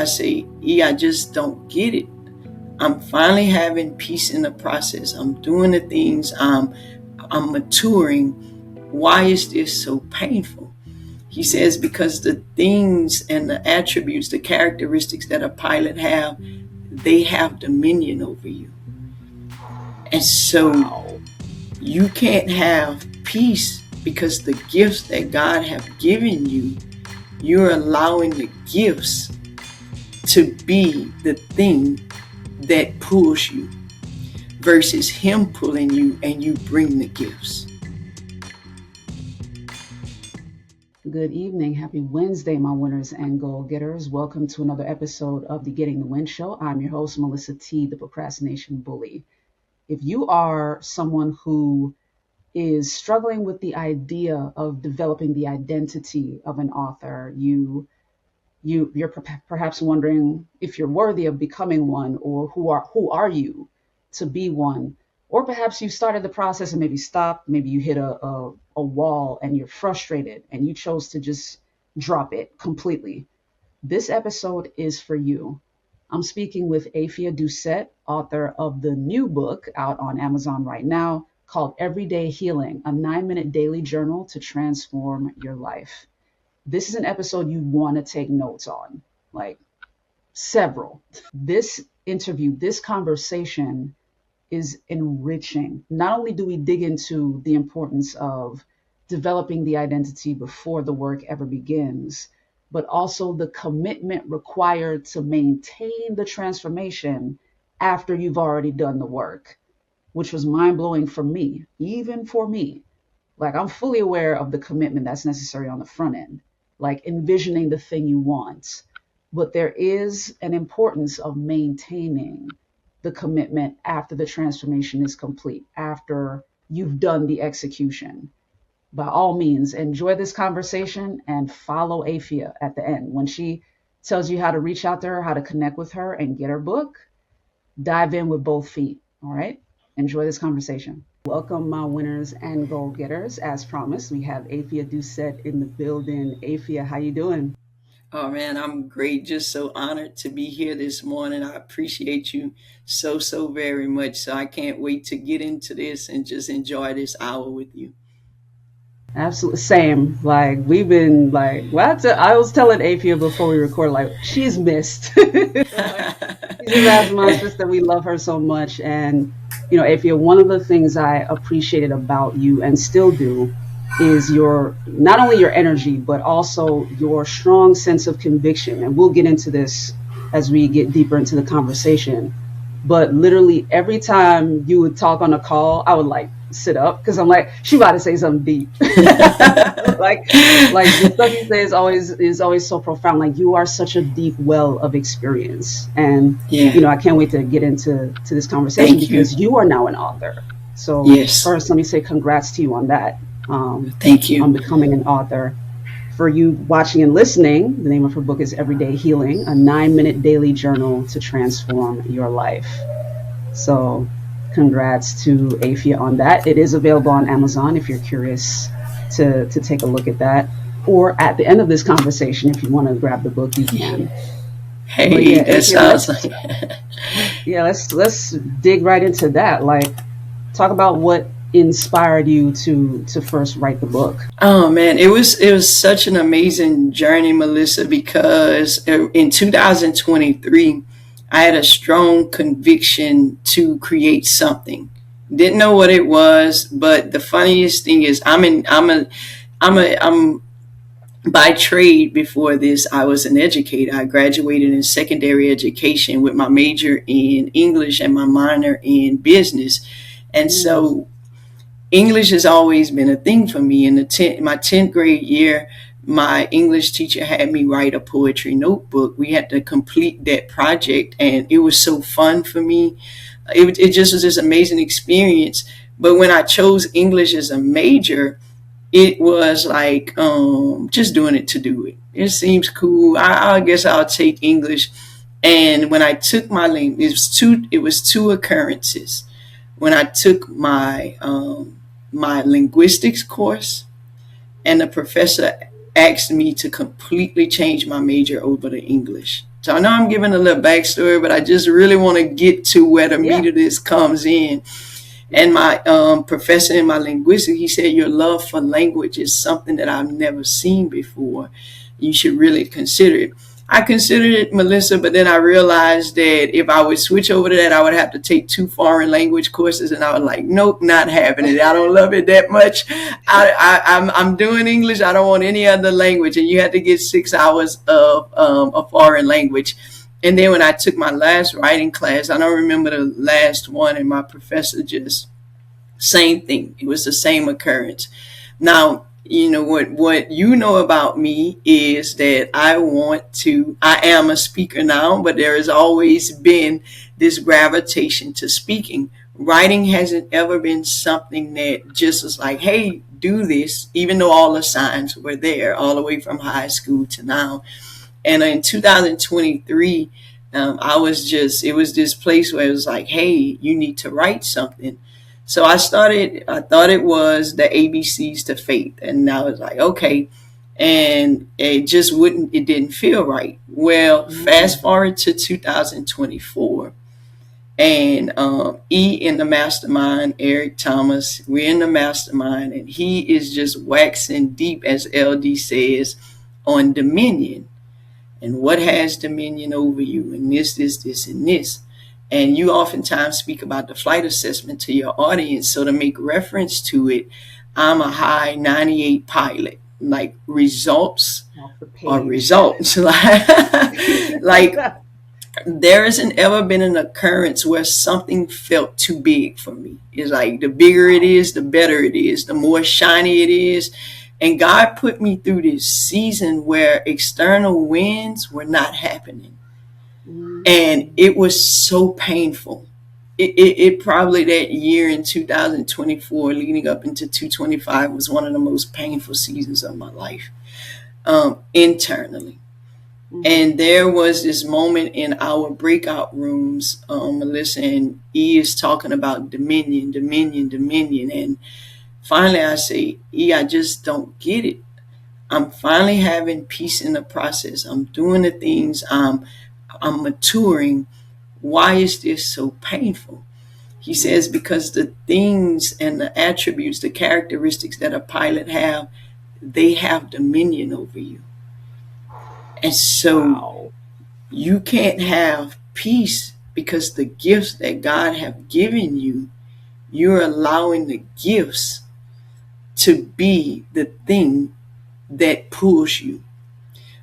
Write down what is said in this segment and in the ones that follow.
I say, I just don't get it. I'm finally having peace in the process. I'm doing the things. I'm maturing. Why is this so painful? He says, because the things and the attributes, the characteristics that a pilot have, they have dominion over you. And so you can't have peace because the gifts that God have given you, you're allowing the gifts to be the thing that pulls you versus him pulling you and you bring the gifts. Good evening. Happy Wednesday, my winners and goal getters. Welcome to another episode of the Getting the Win Show. I'm your host, Mellissa T, the procrastination bully. If you are someone who is struggling with the idea of developing the identity of an author, you're perhaps wondering if you're worthy of becoming one, or who are you to be one, or perhaps you started the process and maybe stopped, maybe you hit a wall and you're frustrated and you chose to just drop it completely. This episode is for you. I'm speaking with Apphia Doucet, author of the new book out on Amazon right now called Everyday Healing, a 9-minute daily journal to transform your life. This is an episode you want to take notes on, like several. This interview, this conversation is enriching. Not only do we dig into the importance of developing the identity before the work ever begins, but also the commitment required to maintain the transformation after you've already done the work, which was mind-blowing for me, even for me. Like, I'm fully aware of the commitment that's necessary on the front end, like envisioning the thing you want. But there is an importance of maintaining the commitment after the transformation is complete, after you've done the execution. By all means, enjoy this conversation and follow Apphia at the end. When she tells you how to reach out to her, how to connect with her and get her book, dive in with both feet. All right? Enjoy this conversation. Welcome, my winners and goal getters. As promised, we have Apphia Doucet in the building. Apphia, how you doing? Oh man, I'm great. Just so honored to be here this morning. I appreciate you so very much. So I can't wait to get into this and just enjoy this hour with you. Absolutely. Same. Like, we've been like, I was telling Apphia before we recorded, like, she's missed. Like, she's a Rasmus that we love her so much. And, you know, Apphia, one of the things I appreciated about you and still do is your, not only your energy, but also your strong sense of conviction. And we'll get into this as we get deeper into the conversation. But literally every time you would talk on a call, I would like sit up because I'm like, she about to say something deep. like the stuff you say is always so profound. Like, you are such a deep well of experience. And you know, I can't wait to get into this conversation because you are now an author. So first, let me say congrats to you on that. Thank you. On becoming an author. For you watching and listening, the name of her book is Everyday Healing, a 9-minute daily journal to transform your life. So congrats to Apphia on that. It is available on Amazon if you're curious to take a look at that. Or at the end of this conversation, if you want to grab the book, you can. Hey, yeah, that sounds like... Yeah, let's dig right into that. Like, talk about what inspired you to first write the book. Oh man, it was such an amazing journey, Mellissa, because in 2023 I had a strong conviction to create something. Didn't know what it was, but the funniest thing is I'm by trade. Before this, I was an educator. I graduated in secondary education with my major in English and my minor in business. And so English has always been a thing for me. In my 10th grade year, my English teacher had me write a poetry notebook. We had to complete that project, and it was so fun for me. It just was this amazing experience. But when I chose English as a major, it was like just doing it to do it. It seems cool. I guess I'll take English. And when I took my language, it was two occurrences. When I took my linguistics course, and the professor asked me to completely change my major over to English. So I know I'm giving a little backstory, but I just really want to get to where the Yeah. meat of this comes in. And my professor in my linguistics, he said, your love for language is something that I've never seen before. You should really consider it. I considered it, Mellissa, but then I realized that if I would switch over to that, I would have to take 2 foreign language courses, and I was like, nope, not having it. I don't love it that much. I'm doing English. I don't want any other language, and you had to get 6 hours of a foreign language. And then when I took my last writing class, I don't remember the last one, and my professor just same thing. It was the same occurrence. Now, what you know about me is that I am a speaker now, but there has always been this gravitation to speaking. Writing hasn't ever been something that just was like, hey, do this, even though all the signs were there all the way from high school to now. And in 2023, it was this place where it was like, hey, you need to write something. So I thought it was the ABCs to faith. And I was like, okay. And it didn't feel right. Well, fast forward to 2024. And E in the mastermind, Eric Thomas, we're in the mastermind, and he is just waxing deep, as LD says, on dominion. And what has dominion over you, and this, and this. And you oftentimes speak about the flight assessment to your audience. So to make reference to it, I'm a high 98 pilot. Like results are results. Like there hasn't ever been an occurrence where something felt too big for me. It's like the bigger it is, the better it is, the more shiny it is. And God put me through this season where external wins were not happening. And it was so painful. It probably that year in 2024 leading up into 225 was one of the most painful seasons of my life, internally. And there was this moment in our breakout rooms, Mellissa, and E is talking about dominion, dominion, dominion. And finally I say, E, I just don't get it. I'm finally having peace in the process. I'm doing the things. I'm maturing. Why is this so painful? He says, because the things and the attributes, the characteristics that a pilot have, they have dominion over you. And so you can't have peace because the gifts that God have given you, you're allowing the gifts to be the thing that pulls you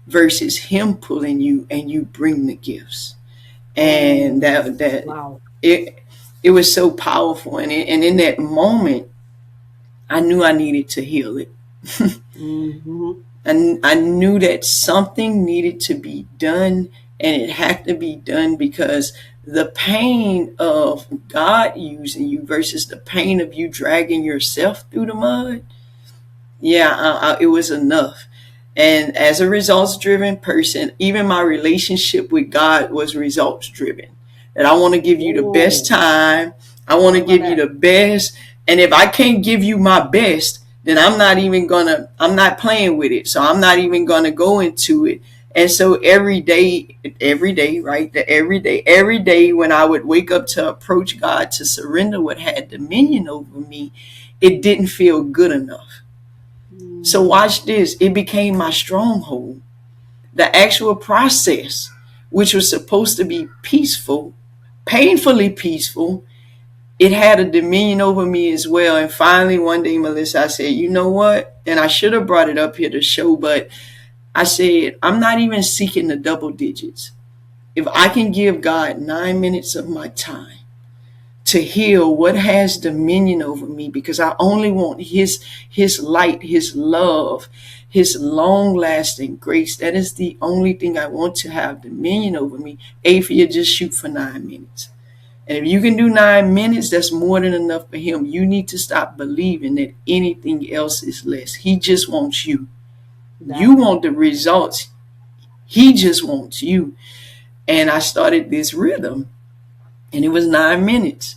versus him pulling you and you bring the gifts. And it was so powerful. And in that moment, I knew I needed to heal it. And I knew that something needed to be done, and it had to be done because the pain of God using you versus the pain of you dragging yourself through the mud, it was enough. And as a results driven person, even my relationship with God was results driven. That I want to give you the best time. I want to give you the best. And if I can't give you my best, then I'm not playing with it. So I'm not even going to go into it. And so every day, right? Every day when I would wake up to approach God to surrender what had dominion over me, it didn't feel good enough. So watch this. It became my stronghold. The actual process, which was supposed to be peaceful, painfully peaceful, it had a dominion over me as well. And finally, one day, Mellissa, I said, you know what? And I should have brought it up here to show, but I said, I'm not even seeking the double digits. If I can give God 9 minutes of my time to heal what has dominion over me, because I only want his light, his love, his long-lasting grace. That is the only thing I want to have dominion over me. Apphia, just shoot for 9 minutes. And if you can do 9 minutes, that's more than enough for him. You need to stop believing that anything else is less. He just wants you. You want the results. He just wants you. And I started this rhythm, and it was 9 minutes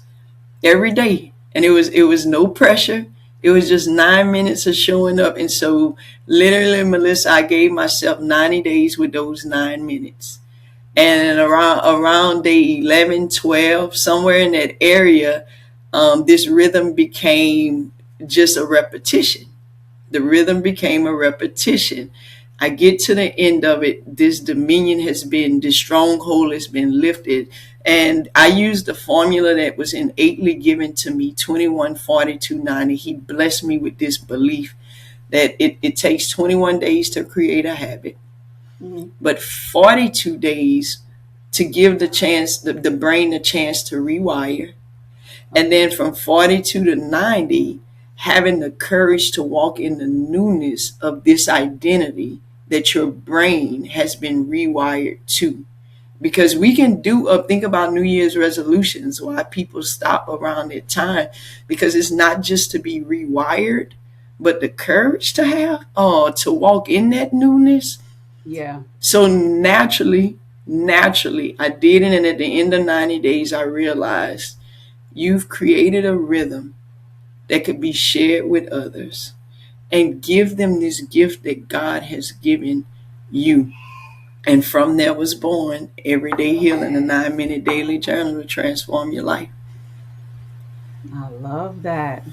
every day. And it was no pressure. It was just 9 minutes of showing up. And so literally, Mellissa, I gave myself 90 days with those 9 minutes. And around day 11, 12, somewhere in that area, this rhythm became just a repetition. The rhythm became a repetition. I get to the end of it. This stronghold has been lifted. And I used the formula that was innately given to me, 21, 42, 90. He blessed me with this belief that it takes 21 days to create a habit, Mhm. but 42 days to give the brain the chance to rewire. And Okay. then from 42 to 90, having the courage to walk in the newness of this identity that your brain has been rewired to. Because we can think about New Year's resolutions, why people stop around that time, because it's not just to be rewired, but the courage to have, to walk in that newness. Yeah. So naturally, I did it. And at the end of 90 days, I realized you've created a rhythm that could be shared with others and give them this gift that God has given you. And from there was born Everyday Healing, a 9-minute daily journal to transform your life. I love that.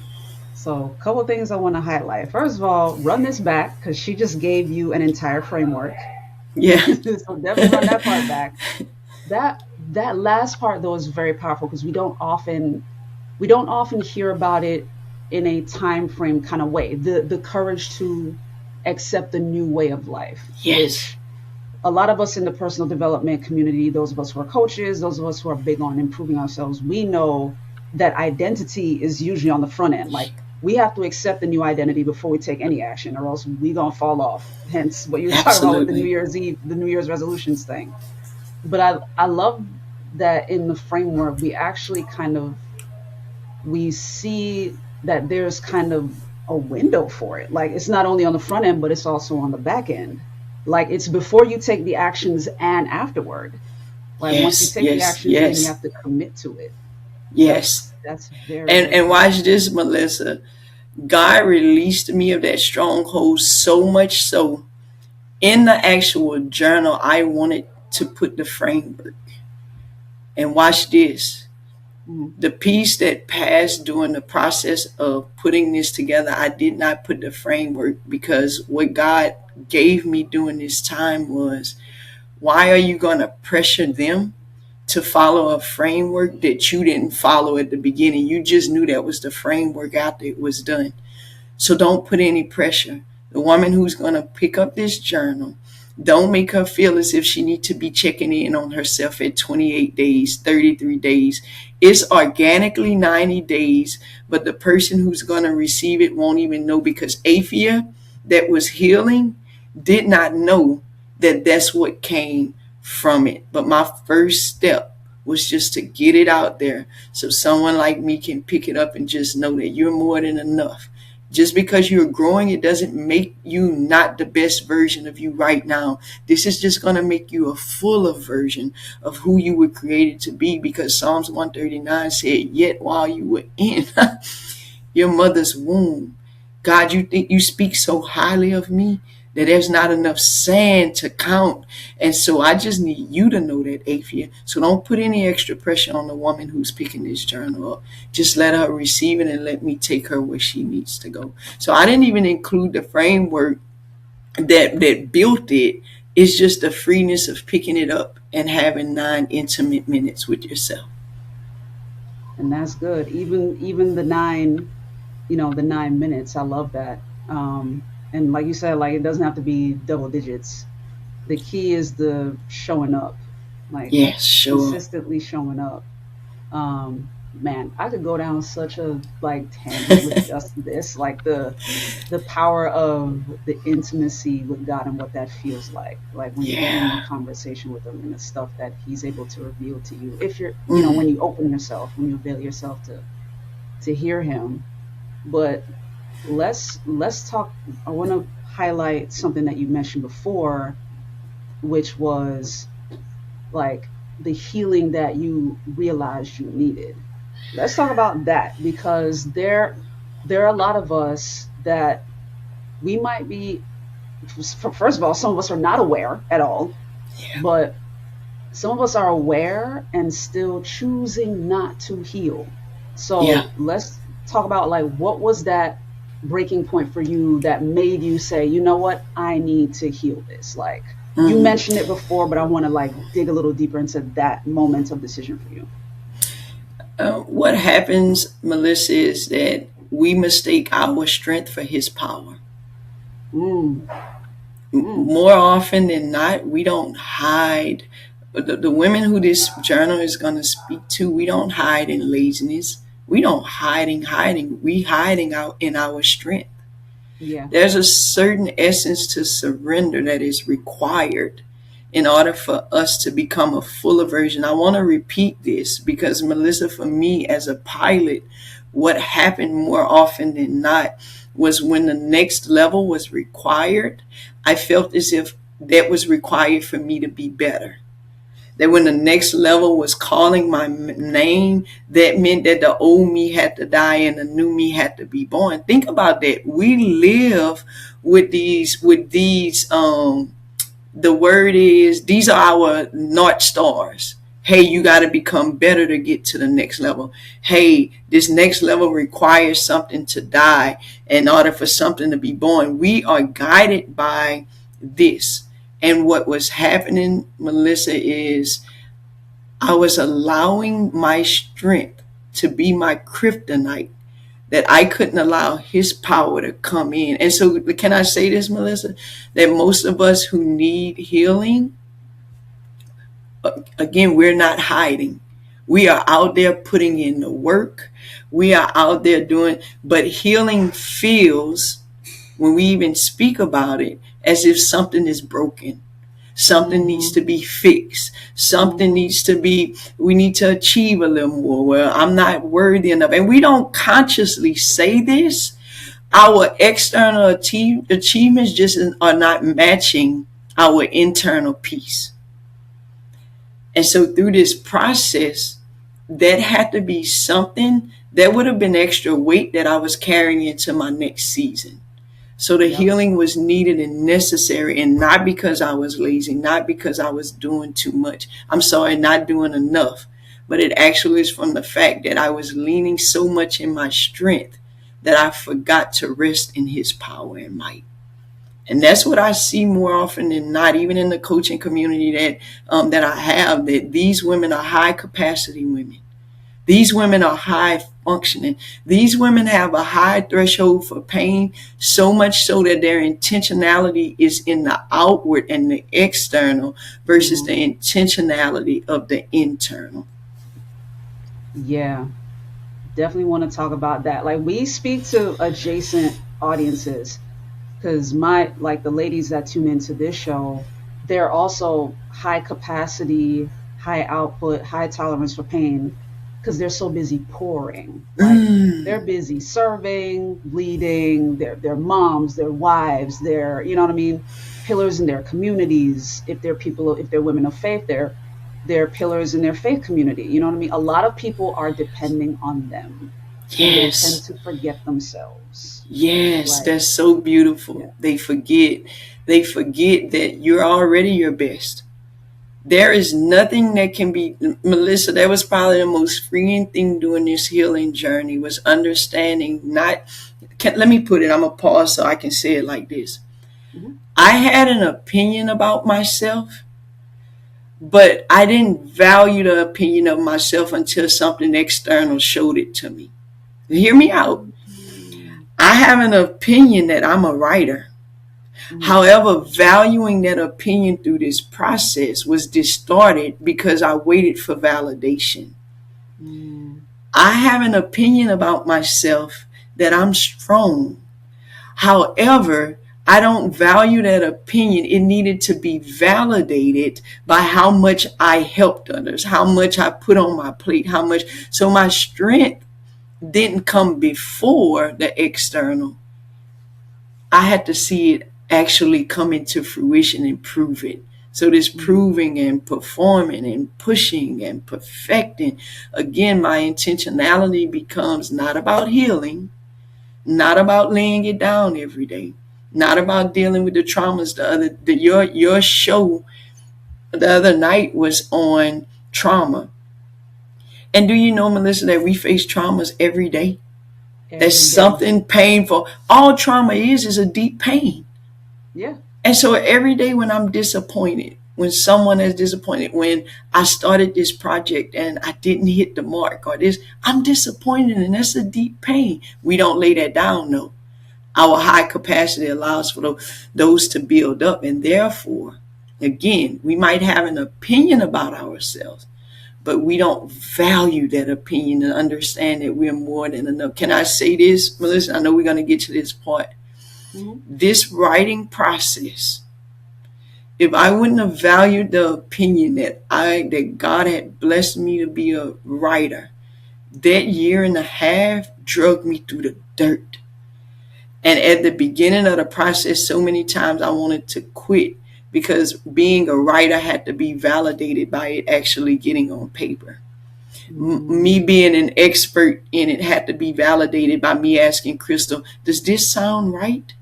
So, a couple things I want to highlight. First of all, run this back because she just gave you an entire framework. Yeah. So definitely run that part back. That last part though is very powerful because we don't often hear about it in a time frame kind of way. The courage to accept the new way of life, Yes. which a lot of us in the personal development community, those of us who are coaches, those of us who are big on improving ourselves, we know that identity is usually on the front end. Like we have to accept the new identity before we take any action, or else we gonna fall off. Hence, what you were talking about with the New Absolutely. Year's Eve, the New Year's resolutions thing. But I love that in the framework we actually kind of we see that there's kind of a window for it. Like it's not only on the front end, but it's also on the back end. Like it's before you take the actions and afterward. Like once you Yes, take the yes, actions, then you yes, have to commit to it. yes. That's very, very And watch powerful. this, Mellissa. God released me of that stronghold so much so in the actual journal I wanted to put the framework. And watch this. Mm, The piece that passed during the process of putting this together, I did not put the framework because what God gave me during this time was, why are you going to pressure them to follow a framework that you didn't follow at the beginning? You just knew that was the framework after it was done. So don't put any pressure. The woman who's going to pick up this journal, don't make her feel as if she needs to be checking in on herself at 28 days, 33 days. It's organically 90 days, but the person who's going to receive it won't even know, because Apphia, that was healing, did not know that that's what came from it. But my first step was just to get it out there so someone like me can pick it up and just know that you're more than enough. Just because you're growing, it doesn't make you not the best version of you right now. This is just going to make you a fuller version of who you were created to be, because Psalms 139 said, yet while you were in your mother's womb, God, you think you speak so highly of me that there's not enough sand to count. And so I just need you to know that, Apphia. So don't put any extra pressure on the woman who's picking this journal up. Just let her receive it and let me take her where she needs to go. So I didn't even include the framework that built it. It's just the freeness of picking it up and having 9 intimate minutes with yourself. and that's good. Even the nine, the 9 minutes. I love that. And like you said, like it doesn't have to be double digits. The key is the showing up, like Yes, sure. consistently showing up. Man, I could go down such a like tangent with just this, like the power of the intimacy with God and what that feels like when you get in a Yeah. conversation with him and the stuff that he's able to reveal to you. If you're, Mm. when you open yourself, when you avail yourself to hear him. But let's talk. I want to highlight something that you mentioned before, which was like the healing that you realized you needed. Let's talk about that because there are a lot of us that we might be, first of all, some of us are not aware at all, Yeah. but some of us are aware and still choosing not to heal. Yeah. So let's talk about like what was that breaking point for you that made you say, you know what, I need to heal this. Like you Mhm. mentioned it before, but I want to like dig a little deeper into that moment of decision for you. What happens, Melissa, is that we mistake our strength for his power. Mm, mm, More often than not, we don't hide. The women who this journal is going to speak to, we don't hide in laziness. We don't hiding. We hiding out in our strength. yeah. There's a certain essence to surrender that is required in order for us to become a fuller version. I want to repeat this because, Melissa, for me as a pilot, what happened more often than not was when the next level was required, I felt as if that was required for me to be better. That when the next level was calling my name, that meant that the old me had to die and the new me had to be born. Think about that. We live with these the word is, these are our North Stars. Hey, you got to become better to get to the next level. Hey, this next level requires something to die in order for something to be born. We are guided by this. And what was happening, Melissa, is I was allowing my strength to be my kryptonite, that I couldn't allow his power to come in. And so, can I say this, Melissa? That most of us who need healing, again, we're not hiding. We are out there putting in the work. We are out there doing, but healing feels, when we even speak about it, as if something is broken. Something needs Mm-hmm. to be fixed. Something Mm-hmm. needs to be, we need to achieve a little more. Well, I'm not worthy enough. And we don't consciously say this. Our external achievements just are not matching our internal peace. And so through this process, that had to be something that would have been extra weight that I was carrying into my next season. So the Yep. healing was needed and necessary, and not because I was lazy, not because I was doing too much. I'm sorry, not doing enough. But it actually is from the fact that I was leaning so much in my strength that I forgot to rest in his power and might. And that's what I see more often than not, even in the coaching community that I have, that these women are high capacity women. These women are high functioning. These women have a high threshold for pain, so much so that their intentionality is in the outward and the external versus Mm-hmm. the intentionality of the internal. Yeah. Definitely want to talk about that. Like we speak to adjacent audiences because my like the ladies that tune into this show, they're also high capacity, high output, high tolerance for pain because they're so busy pouring. Like they're Mm, busy serving, leading, they're moms, they're wives, they're, you know what I mean, pillars in their communities. If they're people, if they're women of faith, they're pillars in their faith community. You know what I mean? A lot of people are depending on them and they tend yes. to forget themselves. Yes, Like, that's so beautiful. yeah. They forget that you're already your best. There is nothing that can be, Melissa, that was probably the most freeing thing during this healing journey, was understanding, not, let me put it, I'm going to pause so I can say it like this. Mhm. I had an opinion about myself, but I didn't value the opinion of myself until something external showed it to me. Hear me out. Mm, I have an opinion that I'm a writer. mm, However, valuing that opinion through this process was distorted because I waited for validation. mm, I have an opinion about myself that I'm strong. However, I don't value that opinion. It needed to be validated by how much I helped others, how much I put on my plate, how much. So my strength didn't come before the external. I had to see it actually come into fruition and prove it. So this mm, proving and performing and pushing and perfecting, again, my intentionality becomes not about healing, not about laying it down every day, not about dealing with the traumas. Your show the other night was on trauma. And do you know, Mellissa, that we face traumas every day? There's every day. something painful. All trauma is a deep pain. Yeah. And so every day when I'm disappointed, when someone is disappointed, when I started this project and I didn't hit the mark or this, I'm disappointed, and that's a deep pain. We don't lay that down, though. Our high capacity allows for those to build up. And therefore, again, we might have an opinion about ourselves, but we don't value that opinion and understand that we're more than enough. Can I say this, Mellissa? I know we're going to get to this part. Mm-hmm. This writing process, if I wouldn't have valued the opinion that God had blessed me to be a writer, that year and a half drug me through the dirt. And at the beginning of the process, so many times I wanted to quit because being a writer had to be validated by it actually getting on paper. Me being an expert in it had to be validated by me asking Crystal, does this sound right?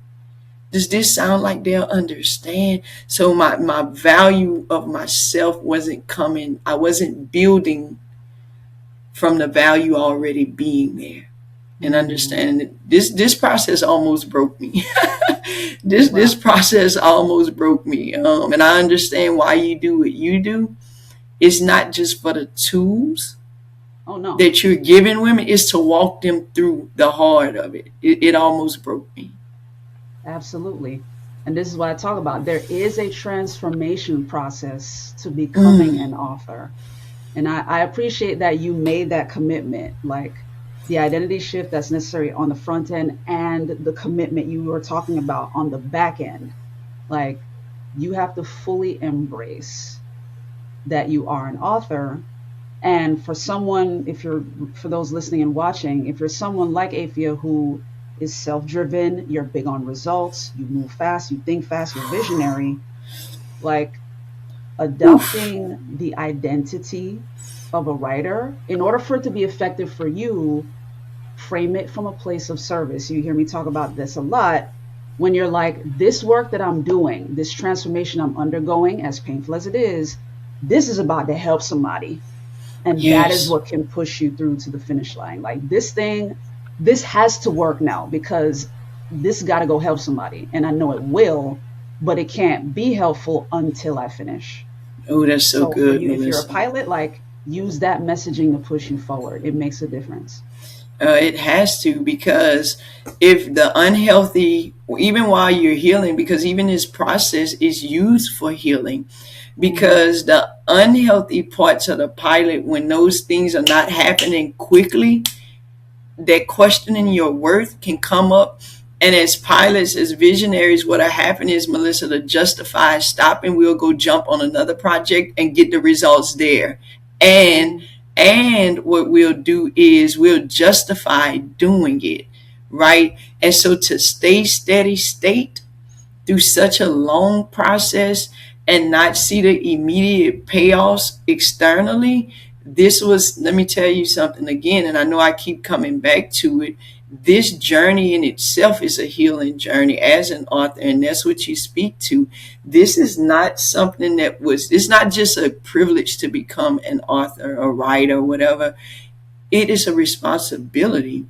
Does this sound like they'll understand? So my value of myself wasn't coming. I wasn't building from the value already being there. And understanding that this process almost broke me. This process almost broke me. And I understand why you do what you do. It's not just for the tools Oh no. that you're giving women, it's to walk them through the heart of it. It almost broke me. Absolutely. And this is what I talk about. There is a transformation process to becoming Mm, an author. And I appreciate that you made that commitment, like the identity shift that's necessary on the front end and the commitment you were talking about on the back end. Like you have to fully embrace that you are an author. And for someone, if you're, for those listening and watching, if you're someone like Apphia who is self driven, you're big on results, you move fast, you think fast, you're visionary, like oof. adopting the identity of a writer, in order for it to be effective for you, frame it from a place of service. You hear me talk about this a lot. When you're like, this work that I'm doing, this transformation I'm undergoing, as painful as it is about to help somebody. And that is Yes. what can push you through to the finish line. Like this thing, this has to work now because this got to go help somebody. And I know it will, but it can't be helpful until I finish. Oh, that's so So for good, you, if you're a Mellissa. pilot, like use that messaging to push you forward. It makes a difference. It has to, because if the unhealthy, even while you're healing, because even this process is used for healing, Mm-hmm. because the unhealthy parts of the pilot, when those things are not happening quickly, that questioning your worth can come up. And as pilots, as visionaries, what'll happen is, Mellissa, to justify stopping, we'll go jump on another project and get the results there. And Mm-hmm. and what we'll do is we'll justify doing it, right? And so to stay steady state through such a long process and not see the immediate payoffs externally, this was, let me tell you something again, and I know I keep coming back to it. This journey in itself is a healing journey as an author, and that's what you speak to. This is not something that was, it's not just a privilege to become an author, a writer, whatever. It is a responsibility.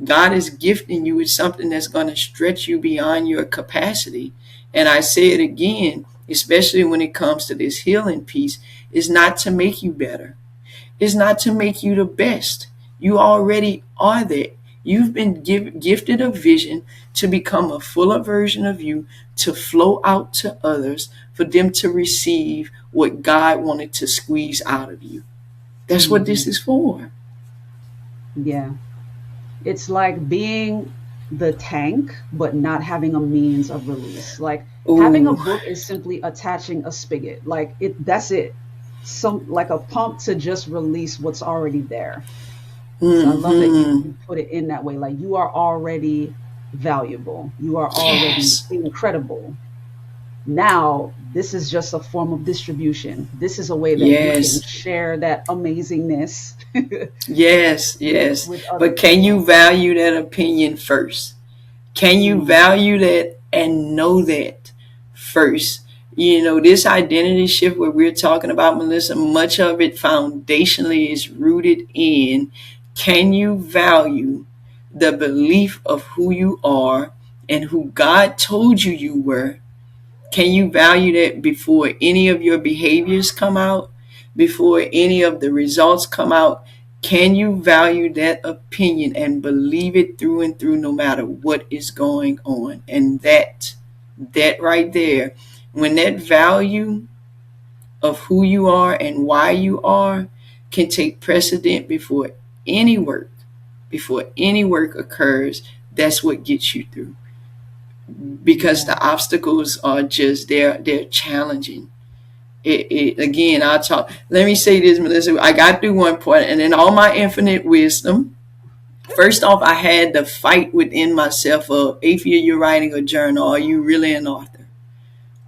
God is gifting you with something that's going to stretch you beyond your capacity. And I say it again, especially when it comes to this healing piece, is not to make you better. It's not to make you the best. You already are that. You've been gifted a vision to become a fuller version of you, to flow out to others, for them to receive what God wanted to squeeze out of you. That's what this Mm-hmm. is for. Yeah. It's like being the tank, but not having a means of release. Like having a Ooh. book is simply attaching a spigot. Like it, that's it. Some like a pump to just release what's already there. So I love that you Mm-hmm. put it in that way. Like you are already valuable. You are already Yes. incredible. Now, this is just a form of distribution. This is a way that you can Yes. share that amazingness Yes. Yes. with other But can you people. value that opinion first? Can you Mm, value that and know that first? This identity shift where we're talking about, Mellissa, much of it foundationally is rooted in, can you value the belief of who you are and who God told you you were? Can you value that before any of your behaviors come out, before any of the results come out? Can you value that opinion and believe it through and through, no matter what is going on? And that right there, when that value of who you are and why you are can take precedent before any work occurs, that's what gets you through. Because Yeah. the obstacles are just, they're challenging. Again, I'll talk. Let me say this, Mellissa. I got through one part, and in all my infinite wisdom, first off, I had to fight within myself of, Apphia, you're writing a journal. Are you really an author?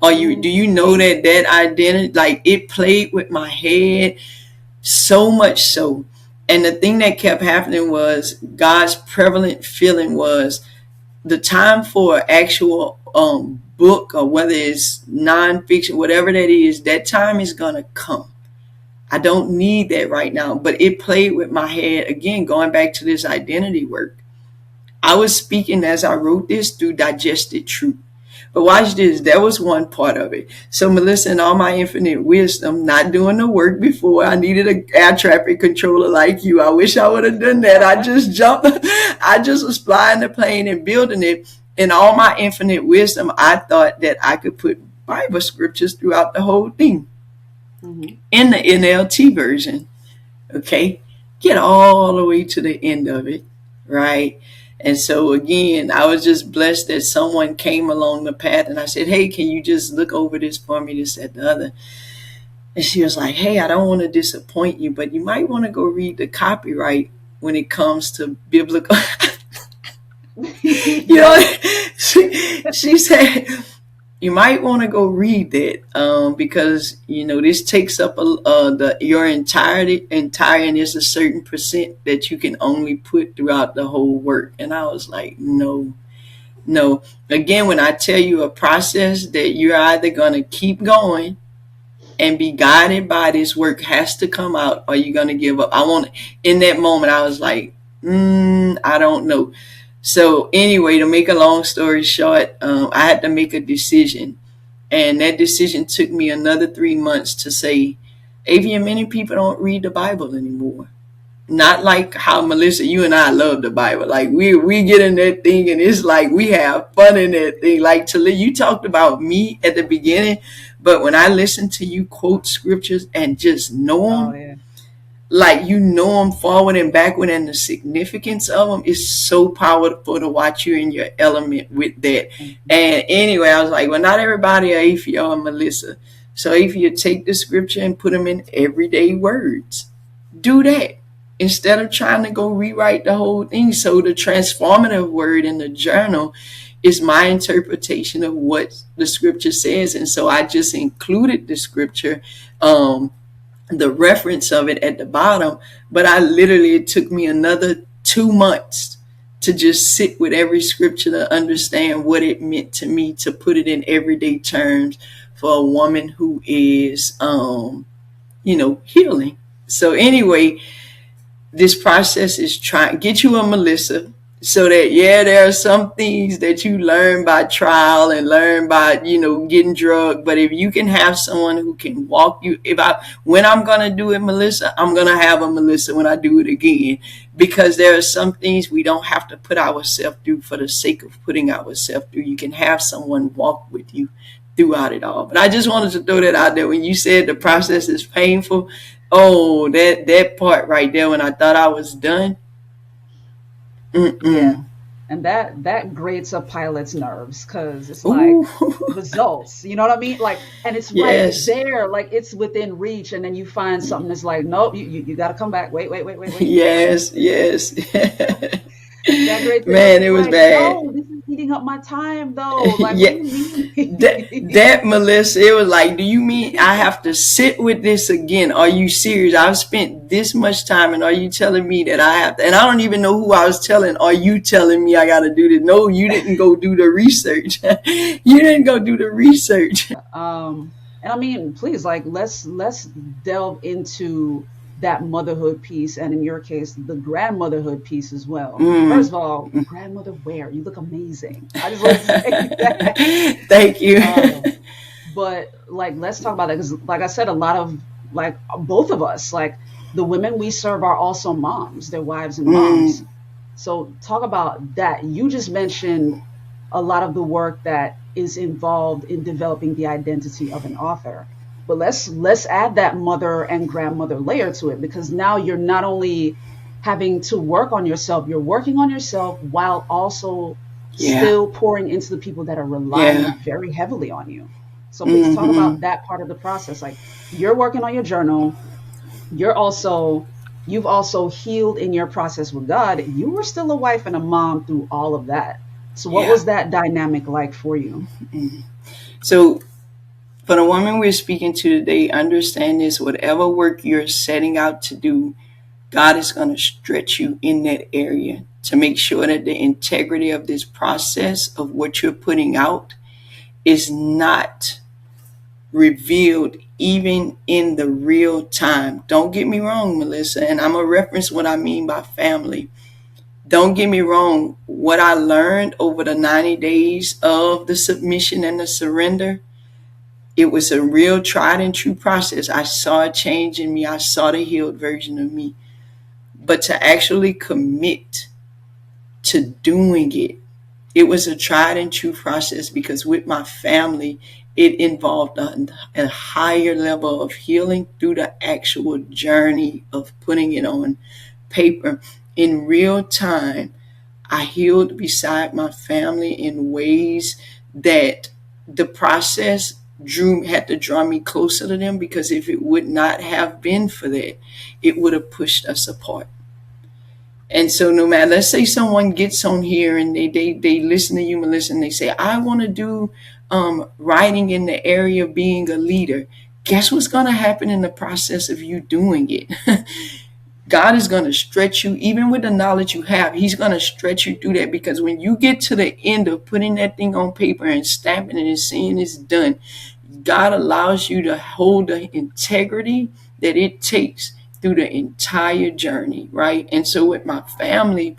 Do you know that identity, like, it played with my head so much so. And the thing that kept happening was, God's prevalent feeling was, the time for actual book, or whether it's nonfiction, whatever that is, that time is gonna come. I don't need that right now. But it played with my head again, going back to this identity work. I was speaking as I wrote this through digested truth. But watch this, that was one part of it. So, Mellissa, in all my infinite wisdom, not doing the work before, I needed an air traffic controller like you. I wish I would have done that. I just jumped, I just was flying the plane and building it. In all my infinite wisdom, I thought that I could put Bible scriptures throughout the whole thing Mm-hmm. in the NLT version. Okay, get all the way to the end of it, right? And so again, I was just blessed that someone came along the path, and I said, hey, can you just look over this for me, this, that, the other? And she was like, hey, I don't want to disappoint you, but you might want to go read the copyright when it comes to biblical. you know, she said, you might want to go read that, because this takes up your entire, and there's a certain percent that you can only put throughout the whole work. And I was like, no, no. Again, when I tell you a process that you're either going to keep going and be guided by, this work has to come out, or you're going to give up. In that moment, I was like, I don't know. So anyway, to make a long story short, I had to make a decision. And that decision took me another 3 months to say, Apphia, many people don't read the Bible anymore. Not like how, Mellissa, you and I love the Bible. Like, we get in that thing, and it's like we have fun in that thing. Like, you talked about me at the beginning, but when I listen to you quote scriptures and just know them, Oh yeah. like, them forward and backward, and the significance of them is so powerful to watch you in your element with that. Mm-hmm. And anyway, I was like, well, not everybody are Apphia or Mellissa. So Apphia, take the scripture and put them in everyday words. Do that instead of trying to go rewrite the whole thing. So the transformative word in the journal is my interpretation of what the scripture says. And so I just included the scripture, the reference of it at the bottom, but it took me another 2 months to just sit with every scripture to understand what it meant to me, to put it in everyday terms for a woman who is, healing. So anyway, this process is trying to get you a Mellissa, so that, yeah, there are some things that you learn by trial and learn by, getting drugged. But if you can have someone who can walk you, when I'm going to do it, Mellissa, I'm going to have a Mellissa when I do it again, because there are some things we don't have to put ourselves through for the sake of putting ourselves through. You can have someone walk with you throughout it all. But I just wanted to throw that out there. When you said the process is painful, oh, that part right there, when I thought I was done. Yeah. Mm-mm. And that grates a pilot's nerves, because it's like Ooh. results, you know what I mean? Like, and it's right Yes. there, like it's within reach, and then you find something that's like, nope, you got to come back. Wait. Yes. Yes. That grates the nerves. Man, it It's was like, bad. no, this is eating up my time though. Like, what do Yeah, you mean? that Mellissa, it was like, do you mean I have to sit with this again? Are you serious? I've spent this much time, and are you telling me that I have to? And I don't even know who I was telling. Are you telling me I got to do this? No, you didn't go do the research. You didn't go do the research. And I mean, please, like, let's delve into that motherhood piece, and in your case, the grandmotherhood piece as well. First of all, grandmother, where you look amazing. I just want to say that. Thank you. But like, let's talk about that because, like I said, a lot of like both of us, like the women we serve, are also moms. They're wives and moms. So talk about that. You just mentioned a lot of the work that is involved in developing the identity of an author. But let's add that mother and grandmother layer to it because now you're not only having to work on yourself, you're working on yourself while also Yeah. still pouring into the people that are Yeah. relying very heavily on you. So please talk Hmm. about that part of the process. Like you're working on your journal, you're also you've also healed in your process with God. You were still a wife and a mom through all of that. So what Yeah. was that dynamic like for you? So for the woman we're speaking to today, understand this: whatever work you're setting out to do, God is going to stretch you in that area to make sure that the integrity of this process of what you're putting out is not revealed even in the real time. Don't get me wrong, Mellissa, and I'm going to reference what I mean by family. Don't get me wrong, what I learned over the 90 days of the submission and the surrender, it was a real tried and true process. I saw a change in me. I saw the healed version of me. But to actually commit to doing it, it was a tried and true process because with my family, it involved a higher level of healing through the actual journey of putting it on paper in real time. I healed beside my family in ways that the process drew had to draw me closer to them because if it would not have been for that, it would have pushed us apart. And so no matter, let's say someone gets on here and they listen to you, Mellissa, and they say, I want to do writing in the area of being a leader. Guess what's going to happen in the process of you doing it? God is going to stretch you, even with the knowledge you have. He's going to stretch you through that because when you get to the end of putting that thing on paper and stamping it and seeing it's done, God allows you to hold the integrity that it takes through the entire journey, right? And so with my family,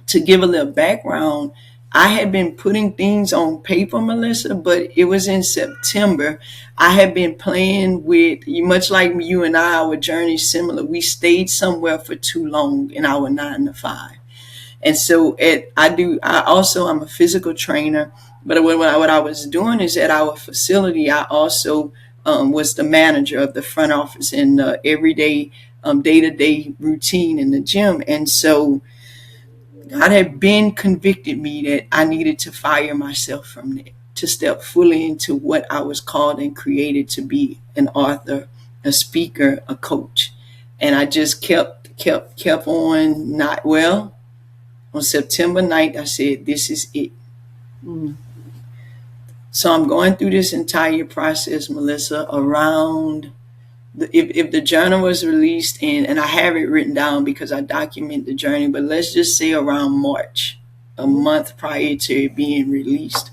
to give a little background, I had been putting things on paper, Mellissa, but it was in September. I had been playing with, much like you and I, our journey similar. We stayed somewhere for too long in our 9 to 5. And so I'm a physical trainer, but what I was doing is at our facility, I also was the manager of the front office and the everyday day-to-day routine in the gym. And so God had been convicted me that I needed to fire myself from that, to step fully into what I was called and created to be: an author, a speaker, a coach. And I just kept on. Not well, on September 9th, I said, this is it. Mm, So I'm going through this entire process, Mellissa, around if the journal was released in, and I have it written down because I document the journey, but let's just say around March, a mhm, month prior to it being released.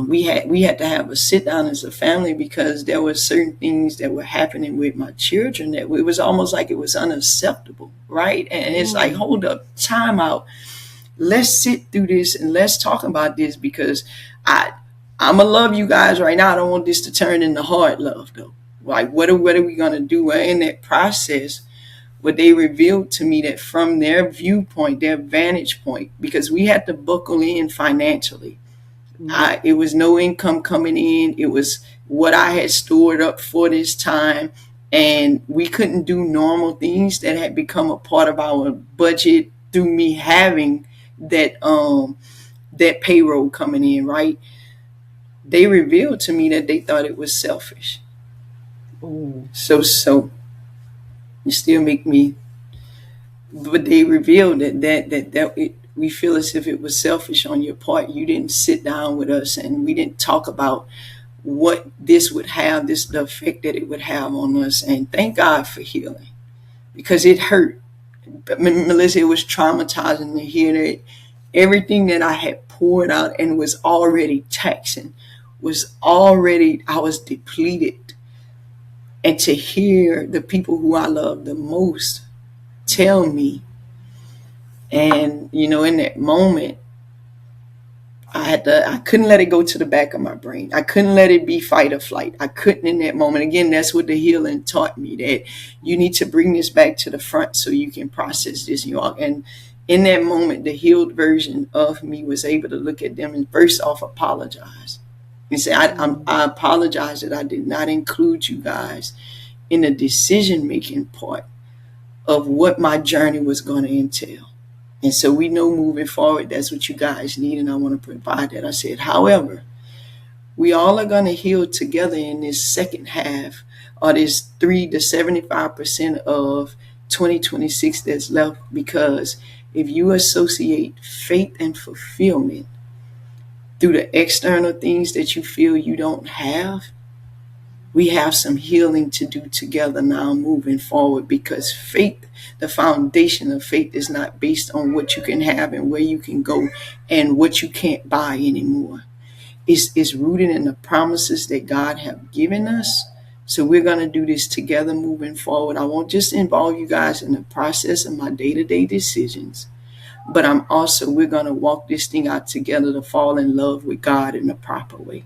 We had to have a sit down as a family because there were certain things that were happening with my children that it was almost like it was unacceptable, right? And it's like, mm, hold up, time out. Let's sit through this and let's talk about this because I I'ma love you guys right now. I don't want this to turn into hard love though. Like what are we gonna do? Well, in that process, what they revealed to me that from their viewpoint, their vantage point, because we had to buckle in financially. mm, It was no income coming in. It was what I had stored up for this time. And we couldn't do normal things that had become a part of our budget through me having that payroll coming in, right? They revealed to me that they thought it was selfish. ooh, So you still make me, but they revealed that we feel as if it was selfish on your part. You didn't sit down with us and we didn't talk about what this would have, this the effect that it would have on us. And thank God for healing because it hurt. But Mellissa, it was traumatizing to hear that everything that I had poured out and was already taxing was already, I was depleted. And to hear the people who I love the most tell me, and in that moment, I couldn't let it go to the back of my brain. I couldn't let it be fight or flight. I couldn't in that moment. Again, that's what the healing taught me, that you need to bring this back to the front so you can process this. And in that moment, the healed version of me was able to look at them and first off apologize and say, I apologize that I did not include you guys in the decision making part of what my journey was going to entail. And so we know moving forward, that's what you guys need, and I want to provide that. I said, however, we all are going to heal together in this second half, or this 3 to 75% of 2026 that's left, because if you associate faith and fulfillment through the external things that you feel you don't have, we have some healing to do together now moving forward, because faith, the foundation of faith, is not based on what you can have and where you can go and what you can't buy anymore. It's rooted in the promises that God have given us. So we're going to do this together moving forward. I won't just involve you guys in the process of my day-to-day decisions, but we're going to walk this thing out together to fall in love with God in the proper way.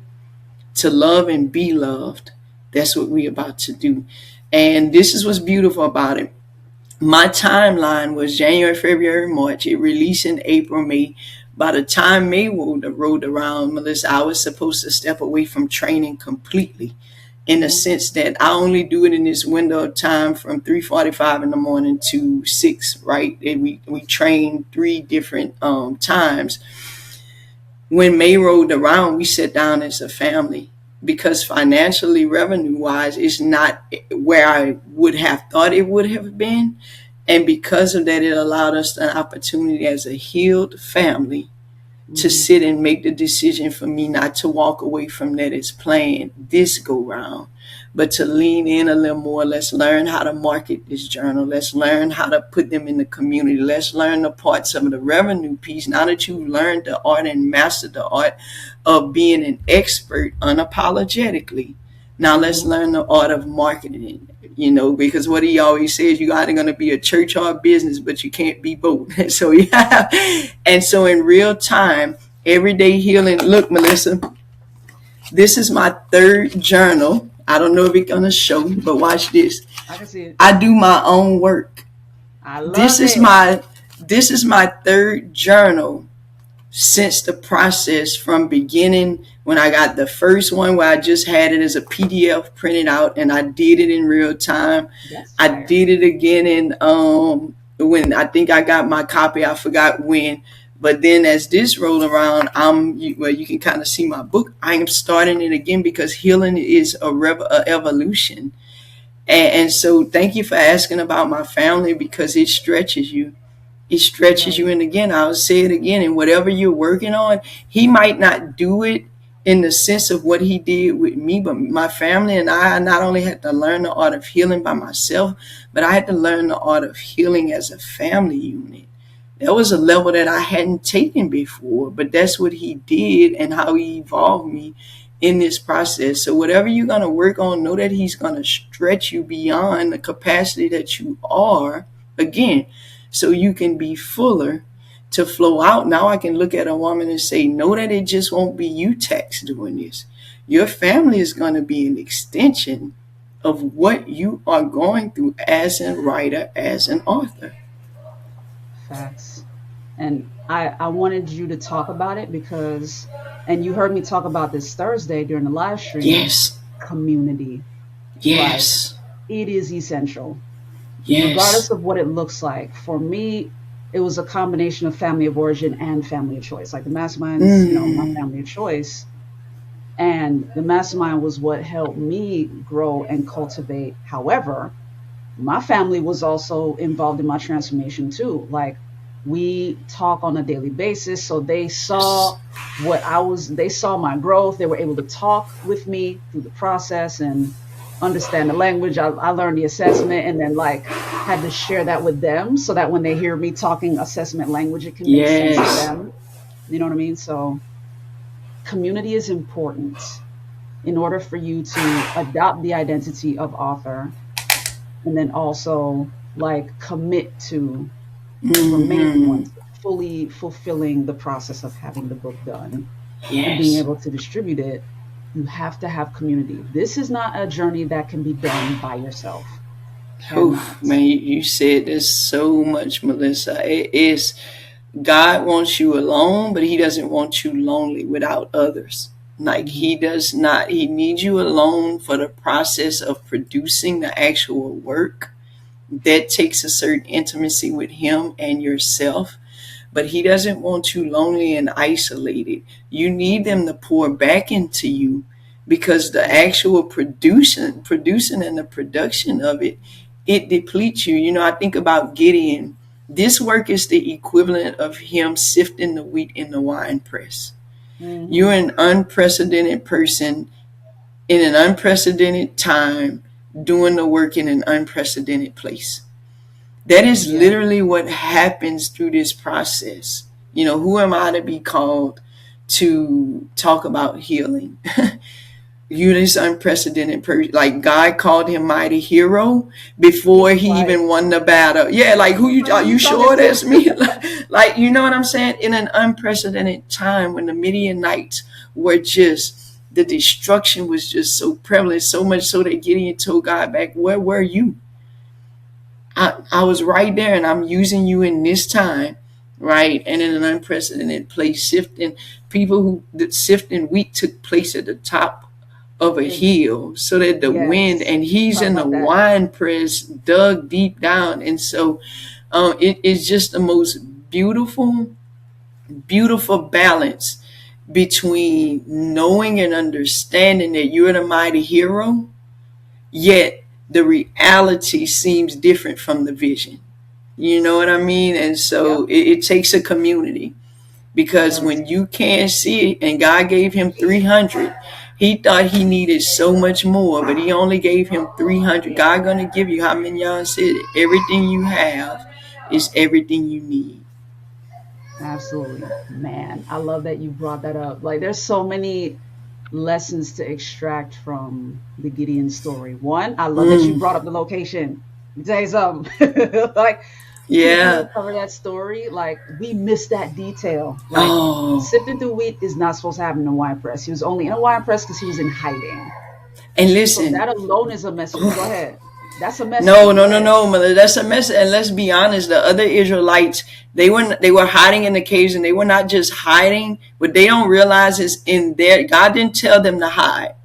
To love and be loved. That's what we're about to do. And this is what's beautiful about it. My timeline was January, February, March. It released in April, May. By the time May rolled around, Mellissa, I was supposed to step away from training completely, in the sense that I only do it in this window of time from 3:45 in the morning to 6, right? And we train 3 different times. When May rolled around, we sat down as a family, because financially, revenue wise, it's not where I would have thought it would have been. And because of that, it allowed us an opportunity as a healed family to sit and make the decision for me not to walk away from that as planned this go round, but to lean in a little more. Let's learn how to market this journal. Let's learn how to put them in the community. Let's learn the parts of the revenue piece. Now that you've learned the art and mastered the art of being an expert unapologetically, now let's learn the art of marketing, because what he always says, you either going to be a church or a business, but you can't be both. So, yeah. And so in real time, everyday healing. Look, Mellissa, this is my 3rd journal. I don't know if it's going to show, but watch this. I can see it. I do my own work. I love This it. this is my 3rd journal since the process, from beginning when I got the first one where I just had it as a PDF printed out and I did it in real time. I did it again in when I think I got my copy, I forgot when. But then as this rolled around, you can kind of see my book. I am starting it again because healing is a evolution. And so thank you for asking about my family, because it stretches you. It stretches you. And again, I'll say it again, and whatever you're working on, he might not do it in the sense of what he did with me, but my family and I not only had to learn the art of healing by myself, but I had to learn the art of healing as a family unit. That was a level that I hadn't taken before, but that's what he did and how he evolved me in this process. So whatever you're going to work on, know that he's going to stretch you beyond the capacity that you are, again, so you can be fuller to flow out. Now I can look at a woman and say, know that it just won't be you, Tex, doing this. Your family is going to be an extension of what you are going through as a writer, as an author. Facts. And I wanted you to talk about it because, and you heard me talk about this Thursday during the live stream. Yes. Community. Yes. Like, it is essential. Yes. Regardless of what it looks like. For me, it was a combination of family of origin and family of choice. Like the mastermind is, my family of choice. And the mastermind was what helped me grow and cultivate. However, my family was also involved in my transformation too. Like We talk on a daily basis. So they saw they saw my growth. They were able to talk with me through the process and understand the language. I learned the assessment and then like had to share that with them so that when they hear me talking assessment language, it can make sense to Yes. them. You know what I mean? So community is important in order for you to adopt the identity of author and then also like commit to remaining Hmm. one, fully fulfilling the process of having the book done and being Yes. able to distribute it. You have to have community. This is not a journey that can be done by yourself. Oof, Cannot. man, you said this so much, Mellissa. It is God wants you alone, but He doesn't want you lonely without others. Like He Hmm. does not. He needs you alone for the process of producing the actual work. That takes a certain intimacy with Him and yourself. But He doesn't want you lonely and isolated. You need Hmm. them to pour back into you because the Yeah. actual producing and the production of it, it depletes you. You know, I think about Gideon. This work is the equivalent of him sifting the wheat in the wine press. You're Hmm. an unprecedented person in an unprecedented time doing the work in an unprecedented place. That is Yeah. literally what happens through this process. You know, who am I to be called to talk about healing? You this unprecedented person. Like God called him mighty hero before he Like, even won the battle. Yeah, like who you who are are you you talking sure to? that's me? Like you know what I'm saying? In an unprecedented time when the Midianites were just the destruction was just so prevalent, so much so that Gideon told God back, where were you? I was right there and I'm using you in this time, right? And in an unprecedented place, sifting people who the sifting wheat took place at the top of a Ex- hill so that the wind yes. and he's Talk in the about that. wine press dug deep down. And so it is just the most beautiful, beautiful balance between knowing and understanding that you're the mighty hero, yet the reality seems different from the vision. You know what I mean? And so Yep. it takes a community It because does. when you can't see it, and God gave him 300, he thought he needed so much more, but he only gave him 300. God gonna give you, how many y'all said it? Everything you have is everything you need. Absolutely. Man, I love that you brought that up. Like, there's so many lessons to extract from the Gideon story. One, I love that you Mm, brought up the location. Let me tell you something. Like, people yeah. who cover that story, like, we miss that detail. Like, Oh, sifting through wheat is not supposed to happen in a wine press. He was only in a wine press because he was in hiding. and So listen. that alone is a message. Go ahead. That's a message. No, Go no, no, ahead. no, mother. That's a mess. And let's be honest, the other Israelites, they were hiding in the caves, and they were not just hiding. What they don't realize is in there, God didn't tell them to hide.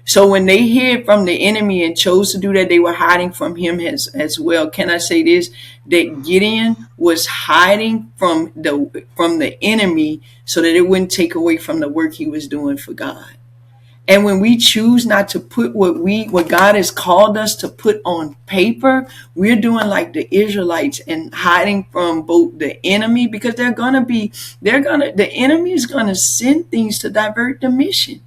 So when they hid from the enemy and chose to do that, they were hiding from him as well. Can I say this? That Gideon was hiding from the enemy so that it wouldn't take away from the work he was doing for God. And when we choose not to put what God has called us to put on paper, we're doing like the Israelites and hiding from both the enemy because the enemy is gonna send things to divert the mission.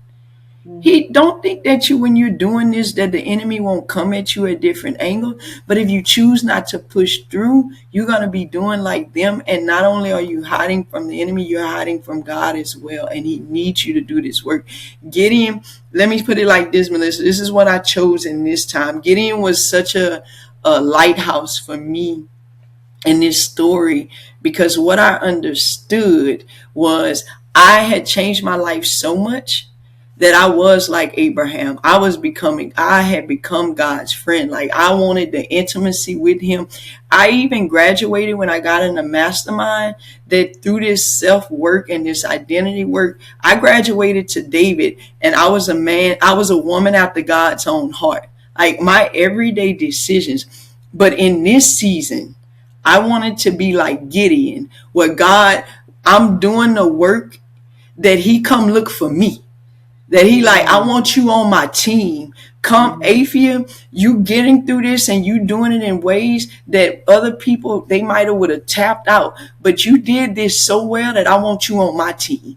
He Hmm. don't think that you when you're doing this that the enemy won't come at you at different angles. But if you choose not to push through, you're gonna be doing like them. And not only are you hiding from the enemy, you're hiding from God as well. And He needs you to do this work. Gideon, let me put it like this, Mellissa. This is what I chose in this time. Gideon was such a lighthouse for me in this story because what I understood was I had changed my life so much that I was like Abraham. I had become God's friend. Like I wanted the intimacy with him. I even graduated when I got in the mastermind that through this self work and this identity work, I graduated to David and I was a woman after God's own heart. Like my everyday decisions. But in this season, I wanted to be like Gideon, where God, I'm doing the work that He come look for me. That he like, I Mm, want you on my team. Come, mm, Apphia, you getting through this and you doing it in ways that other people, they might have would have tapped out. But you did this so well that I want you on my team.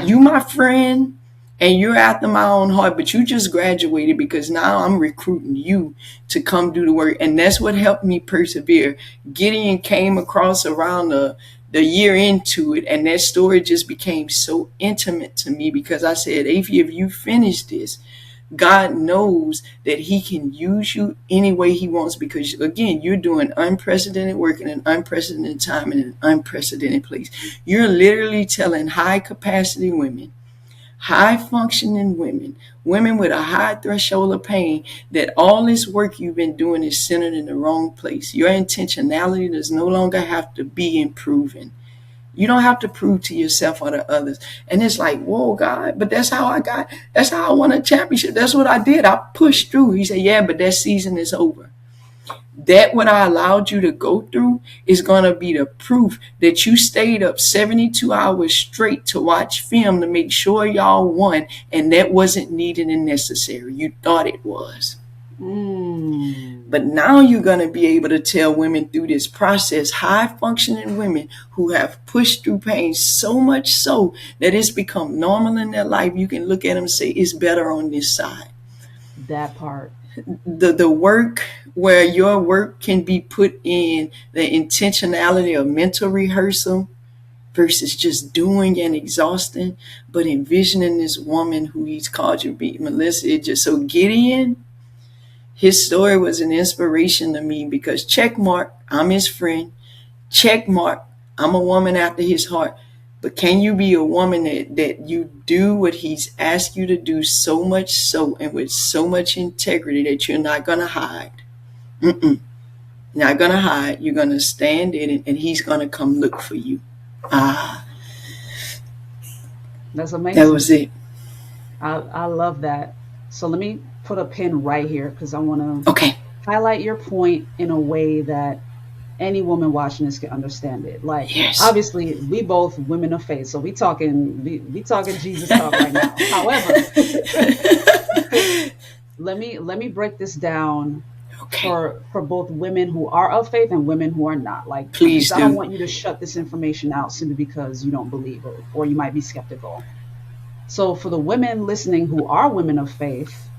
You mm. my friend, and you're after my own heart, but you just graduated because now I'm recruiting you to come do the work. And that's what helped me persevere. Gideon came across around the year into it, and that story just became so intimate to me because I said, Aphia, if you finish this, God knows that he can use you any way he wants because, again, you're doing unprecedented work in an unprecedented time in an unprecedented place. You're literally telling high capacity women, high functioning women, women with a high threshold of pain, that all this work you've been doing is centered in the wrong place. Your intentionality does no longer have to be improving. You don't have to prove to yourself or to others. And it's like, whoa, God, but that's how I won a championship. That's what I did. I pushed through. He said, yeah, but that season is over. That what I allowed you to go through is going to be the proof that you stayed up 72 hours straight to watch film to make sure y'all won. And that wasn't needed and necessary. You thought it was. Mm. But now you're going to be able to tell women through this process, high functioning women who have pushed through pain so much so that it's become normal in their life. You can look at them and say, it's better on this side. That part. The work where your work can be put in the intentionality of mental rehearsal versus just doing and exhausting, but envisioning this woman who he's called you to be. Mellissa, it just so Gideon, his story was an inspiration to me because check mark, I'm his friend. Check mark, I'm a woman after his heart. But can you be a woman that you do what he's asked you to do so much so and with so much integrity that you're not going to hide? Mm-mm. You're not going to hide. You're going to stand in it and he's going to come look for you. Ah, That's that was amazing. it. I love that. So let me put a pin right here because I want to Okay. highlight your point in a way that any woman watching this can understand it. Like, Yes. obviously, we both women of faith, so we talking Jesus talk right now. However, let me break this down Okay. for both women who are of faith and women who are not. Like, because Please I don't do. want you to shut this information out simply because you don't believe or you might be skeptical. So for the women listening who are women of faith,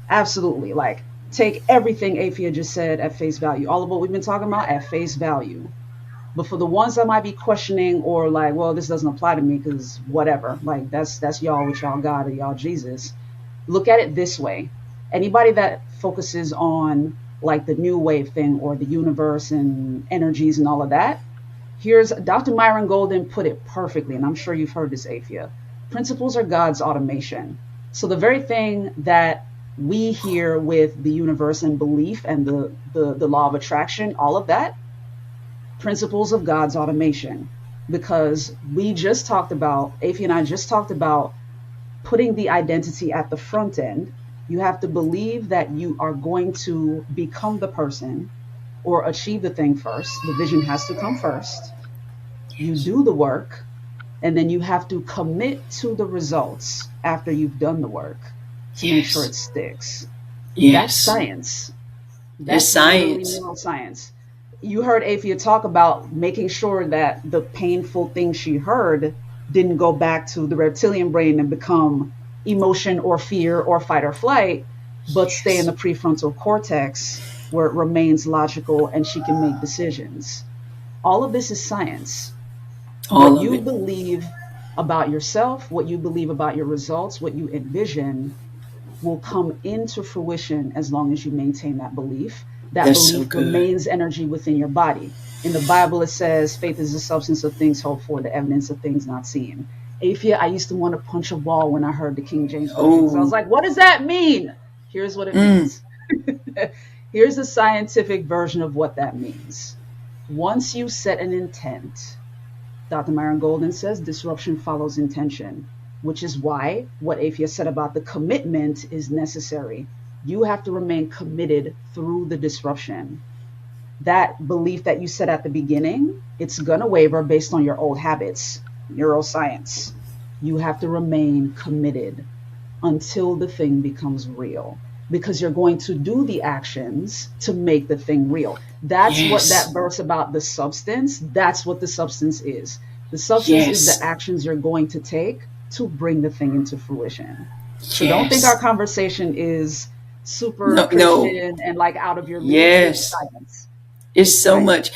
absolutely, like, take everything Apphia just said at face value. All of what we've been talking about at face value. But for the ones that might be questioning or like, well, this doesn't apply to me because whatever, like that's y'all with y'all God or y'all Jesus. Look at it this way. Anybody that focuses on like the new wave thing or the universe and energies and all of that, here's Dr. Myron Golden put it perfectly, and I'm sure you've heard this, Apphia. Principles are God's automation. So the very thing that we hear with the universe and belief and the law of attraction, all of that, principles of God's automation. Because we just talked about, Apphia and I just talked about putting the identity at the front end. You have to believe that you are going to become the person or achieve the thing first. The vision has to come first. You Yes. do the work, and then you have to commit to the results after you've done the work to make sure Yes. it sticks. That's Yes. science. It's That's literally science. neuroscience. You heard Apphia talk about making sure that the painful thing she heard didn't go back to the reptilian brain and become emotion or fear or fight or flight, but stay in Yes. the prefrontal cortex where it remains logical and she can make decisions. All of this is science. What All of you it. believe about yourself, what you believe about your results, what you envision will come into fruition as long as you maintain that belief. That That's so belief good. remains energy within your body. In the Bible, it says faith is the substance of things hoped for, the evidence of things not seen. Aphia, I used to want to punch a wall when I heard the King James Version because I was Oh. like, what does that mean? Here's what it Mm. means. Here's the scientific version of what that means. Once you set an intent, Dr. Myron Golden says disruption follows intention, which is why what Aphia said about the commitment is necessary. You have to remain committed through the disruption. That belief that you said at the beginning, it's going to waver based on your old habits, neuroscience. You have to remain committed. until the thing becomes real, because you're going to do the actions to make the thing real. That's what that Yes. verse about the substance, that's what the substance is. The substance is the Yes. actions you're going to take to bring the thing into fruition. So don't think our Yes. conversation is super No, no. Christian and like out of your league. It's Yes. science. It's It's so science. much.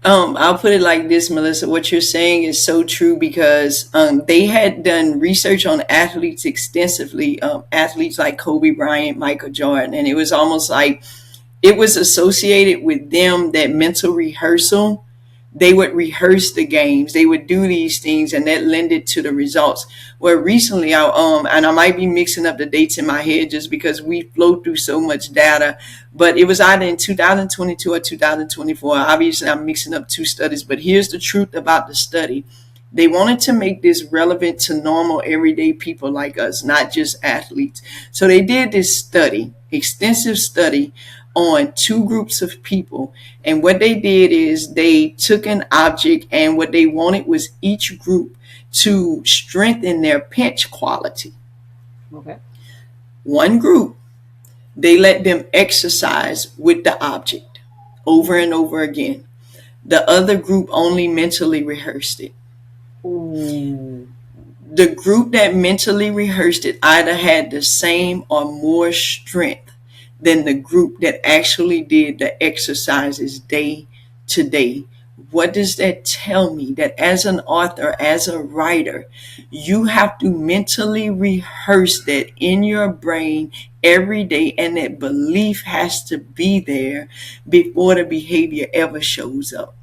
I'll put it like this, Mellissa. What you're saying is so true because they had done research on athletes extensively, athletes like Kobe Bryant, Michael Jordan, and it was almost like it was associated with them that mental rehearsal. They would rehearse the games, they would do these things, and that lended to the results. Where recently, and I might be mixing up the dates in my head just because we flow through so much data, but it was either in 2022 or 2024. Obviously, I'm mixing up two studies, but here's the truth about the study. They wanted to make this relevant to normal, everyday people like us, not just athletes. So they did this study, extensive study on two groups of people. And what they did is they took an object, and what they wanted was each group to strengthen their pinch quality. Okay. One group, they let them exercise with the object over Hmm. and over again. The other group only mentally rehearsed it. Ooh. The group that mentally rehearsed it either had the same or more strength than the group that actually did the exercises day to day. What does that tell me? That as an author, as a writer, you have to mentally rehearse that in your brain every day, and that belief has to be there before the behavior ever shows up.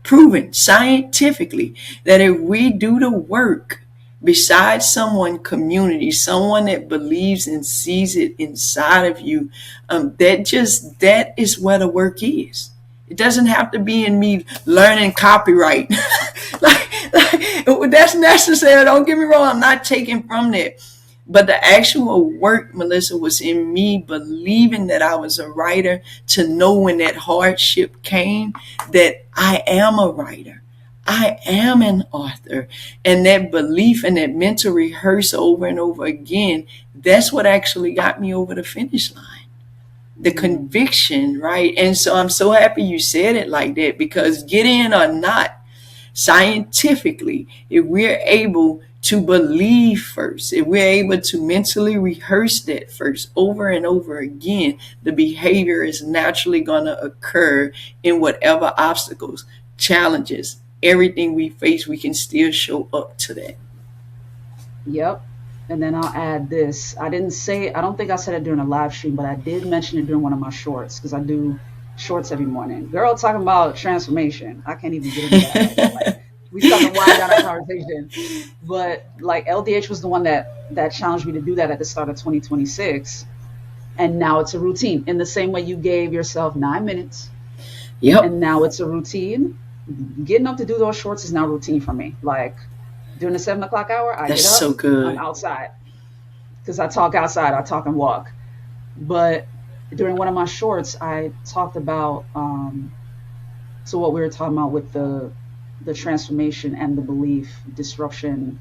Proven scientifically that if we do the work besides someone community, someone that believes and sees it inside of you, that is where the work is. It doesn't have to be in me learning copyright. like that's necessary. Don't get me wrong. I'm not taking from that. But the actual work, Mellissa, was in me believing that I was a writer, to know when that hardship came that I am a writer. I am an author. And that belief and that mental rehearse over and over again, that's what actually got me over the finish line. The Mm. conviction, right? And so I'm so happy you said it like that, because get in or not, scientifically, if we're able to believe first, if we're able to mentally rehearse that first over and over again, the behavior is naturally going to occur in whatever obstacles, challenges, everything we face, we can still show up to that. Yep. And then I'll add this. I didn't say, I don't think I said it during a live stream, but I did mention it during one of my shorts because I do shorts every morning. Girl, talking about transformation. I can't even get into that right now. Like, we still have to wind down our conversation. But like LDH was the one that challenged me to do that at the start of 2026. And now it's a routine. In the same way you gave yourself 9 minutes, Yep, and now it's a routine. Getting up to do those shorts is now routine for me. Like during the 7 o'clock hour, I that's get so up, I'm good. outside because I talk outside, I talk and walk. But during one of my shorts, I talked about so what we were talking about with the transformation and the belief disruption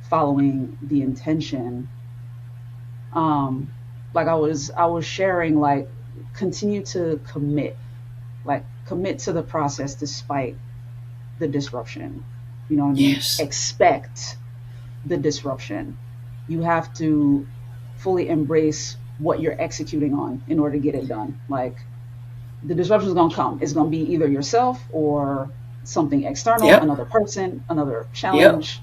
following the intention. Um, like I was sharing like continue to commit, like commit to the process despite the disruption. You know what I mean? Yes, Expect the disruption. You have to fully embrace what you're executing on in order to get it done. Like the disruption is going to come. It's going to be either yourself or something external, yep, another person, another yep, challenge,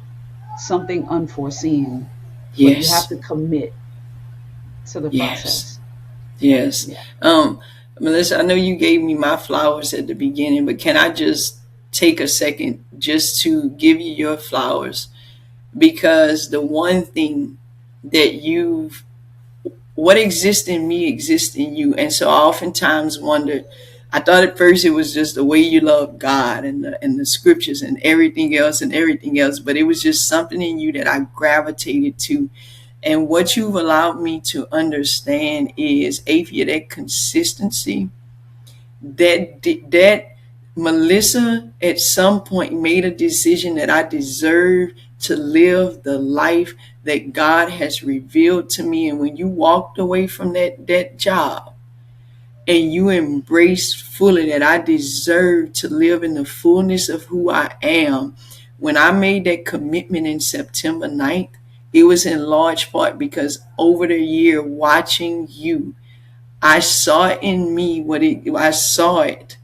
something unforeseen. But you have yes, to commit to the yes. process. Yes. Yeah. Um, Mellissa, I know you gave me my flowers at the beginning, but can I just take a second just to give you your flowers? Because the one thing that what exists in me exists in you. And so I oftentimes wonder, I thought at first it was just the way you love God and the scriptures and everything else, but it was just something in you that I gravitated to. And what you've allowed me to understand is, Apphia, that consistency, that Mellissa at some point made a decision that I deserve to live the life that God has revealed to me. And when you walked away from that job and you embraced fully that I deserve to live in the fullness of who I am, when I made that commitment in September 9th, it was in large part because over the year watching you, I saw in me I saw it.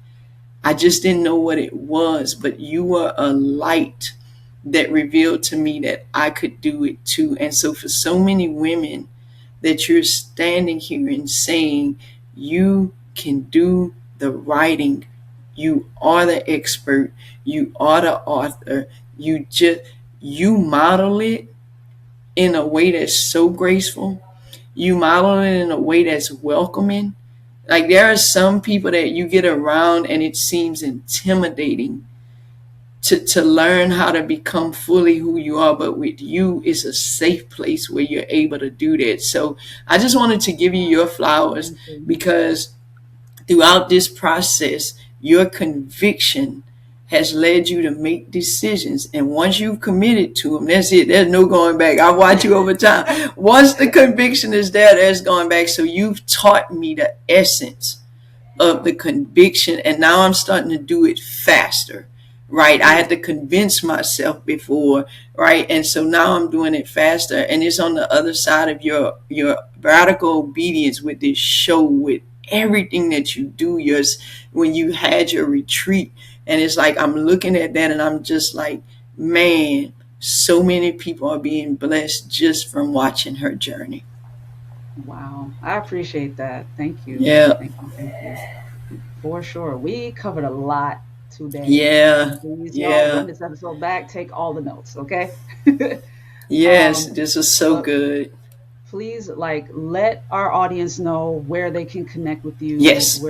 I just didn't know what it was, but you were a light that revealed to me that I could do it too. And so for so many women that you're standing here and saying you can do the writing, you are the expert, you are the author, you model it in a way that's so graceful. You model it in a way that's welcoming. Like there are some people that you get around and it seems intimidating to learn how to become fully who you are, but with you it's a safe place where you're able to do that. So I just wanted to give you your flowers Thank you. because throughout this process, your conviction has led you to make decisions. And once you've committed to them, that's it. There's no going back. I watch you over time. Once the conviction is there, there's going back. So you've taught me the essence of the conviction, and now I'm starting to do it faster. Right, I had to convince myself before, right, and so now I'm doing it faster, and it's on the other side of your radical obedience with this show, with everything that you do. Yours when you had your retreat, and it's like I'm looking at that, and I'm just like, man, so many people are being blessed just from watching her journey. Wow. I appreciate that. Thank you. Yeah, Thank you. Thank you. For sure. We covered a lot today. yeah, Please, y'all, yeah. run this episode back. Take all the notes, okay? Yes, um, this was so but good. please, like, let our audience know where they can connect with you, Yes,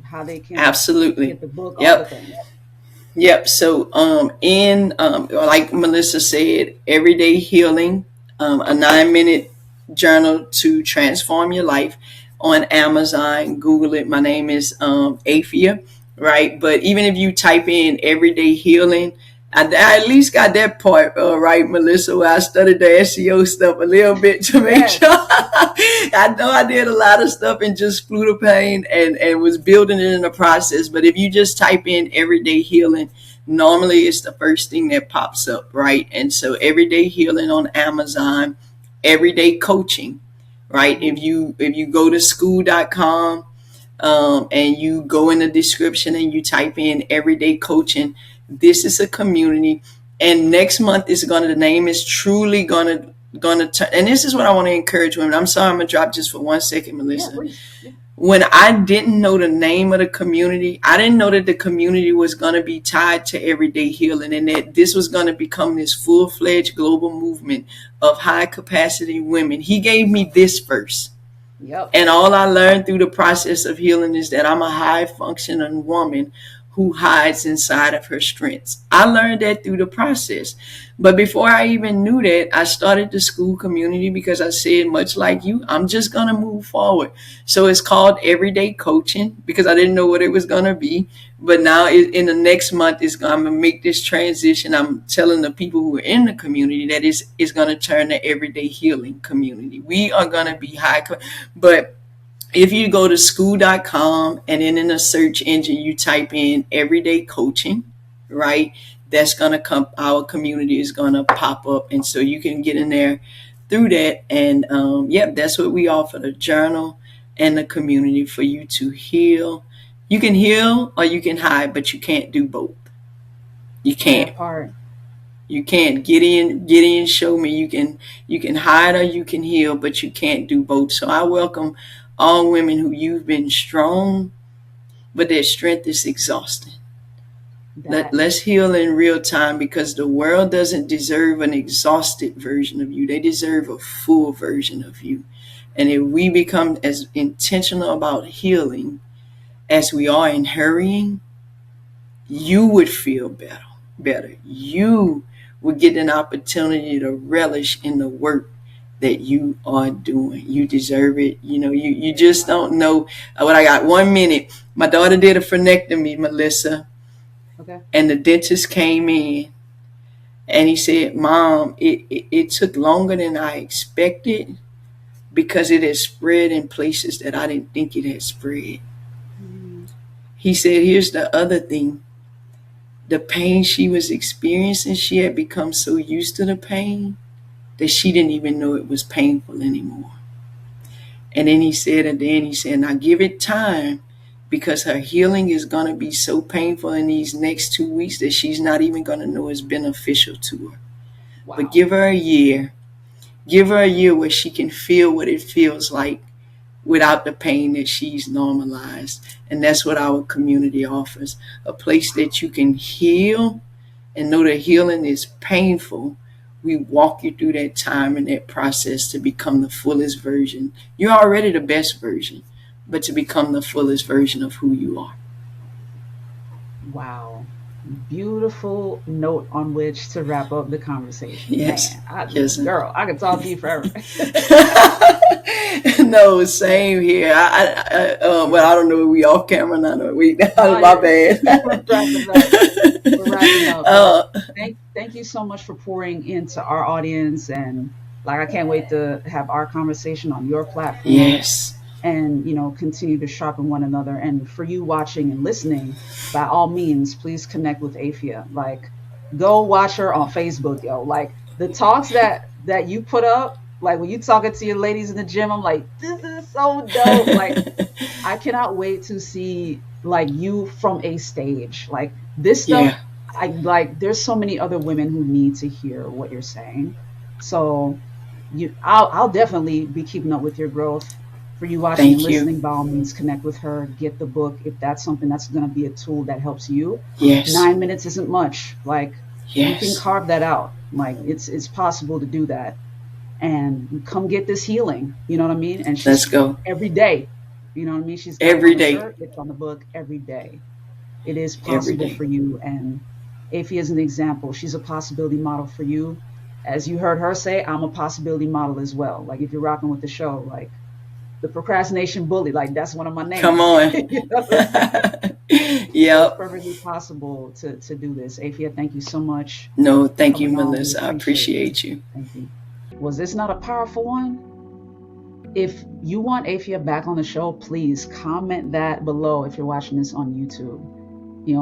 how they can absolutely. get the book, all the Yep. things. Yep. So, in like Mellissa said, everyday healing, a 9-minute journal to transform your life on Amazon. Google it. My name is Apphia, right? But even if you type in everyday healing, I at least got that part right, Mellissa, where I studied the SEO stuff a little bit to make Yes. sure. I know I did a lot of stuff and just flew the pain and was building it in the process. But if you just type in everyday healing, normally it's the first thing that pops up, right? And so everyday healing on Amazon, everyday coaching, right? Mm-hmm. If you go to school.com and you go in the description and you type in everyday coaching, this is a community. And next month is gonna the name is truly gonna turn. And this is what I want to encourage women. I'm sorry, I'm gonna drop just for 1 second, Yeah, Mellissa. please. Yeah. When I didn't know the name of the community, I didn't know that the community was going to be tied to everyday healing and that this was going to become this full-fledged global movement of high capacity women. He gave me this first. Yep. And all I learned through the process of healing is that I'm a high functioning woman who hides inside of her strengths. I learned that through the process. But before I even knew that, I started the school community because I said, much like you, I'm just going to move forward. So it's called Everyday Coaching because I didn't know what it was going to be. But now in the next month, I'm going to make this transition. I'm telling the people who are in the community that it's going to turn to Everyday Healing Community. We are going to be but if you go to school.com and then in the search engine you type in everyday coaching, right, that's going to come, our community is going to pop up, and so you can get in there through that. And yep, that's what we offer, the journal and the community for you to heal. You can heal or you can hide, but you can't do both. You can't. That part. You can't. Gideon show me you can hide or you can heal, but you can't do both. So I welcome all women who you've been strong, but their strength is exhausting. That. Let's heal in real time because the world doesn't deserve an exhausted version of you. They deserve a full version of you. And if we become as intentional about healing as we are in hurrying, you would feel better. You would get an opportunity to relish in the work that you are doing. You deserve it. You just don't know what I got. 1 minute. My daughter did a frenectomy, Mellissa. Okay. And the dentist came in and he said, Mom, it took longer than I expected because it had spread in places that I didn't think it had spread. Mm. He said, here's the other thing. The pain she was experiencing, she had become so used to the pain that she didn't even know it was painful anymore. And then he said, now give it time because her healing is going to be so painful in these next 2 weeks that she's not even going to know it's beneficial to her. But Wow. give her a year. Give her a year where she can feel what it feels like without the pain that she's normalized. And that's what our community offers, a place that you can heal and know that healing is painful. We walk you through that time and that process to become the fullest version. You're already the best version, but to become the fullest version of who you are. Wow. Beautiful note on which to wrap up the conversation. Yes, Man, yes. girl, I could talk to you forever. No, same here. Well, I don't know if we off camera now. No, Oh, my bad. we're wrapping up. We're wrapping up. But uh, thank you so much for pouring into our audience. And like, I can't wait to have our conversation on your platform yes, and, continue to sharpen one another. And for you watching and listening, by all means, please connect with Apphia. Like, go watch her on Facebook, yo. Like, the talks that you put up, like when you talking to your ladies in the gym, I'm like, this is so dope. Like, I cannot wait to see like you from a stage. Like this stuff, yeah. I like there's so many other women who need to hear what you're saying. So I'll definitely be keeping up with your growth. For you watching and Thank you. listening, by all means connect with her, get the book if that's something that's gonna be a tool that helps you. Yes, 9 minutes isn't much. Like you can yes. carve that out. Like it's possible to do that and come get this healing. You know what I mean? And Let's she's go every day. You know what I mean? She's got it on every the day. shirt, it's on the book every day. It is Every possible day. for you. And Afy is an example. She's a possibility model for you. As you heard her say, I'm a possibility model as well. Like if you're rocking with the show, like the procrastination bully, like that's one of my Come names. on. You know what I'm saying? So it's Yep. perfectly possible to do this. Afia, thank you so much No, for thank you, coming on. We Mellissa. I appreciate you. appreciate you. Thank you. Was this not a powerful one? If you want Afia back on the show, please comment that below if you're watching this on YouTube.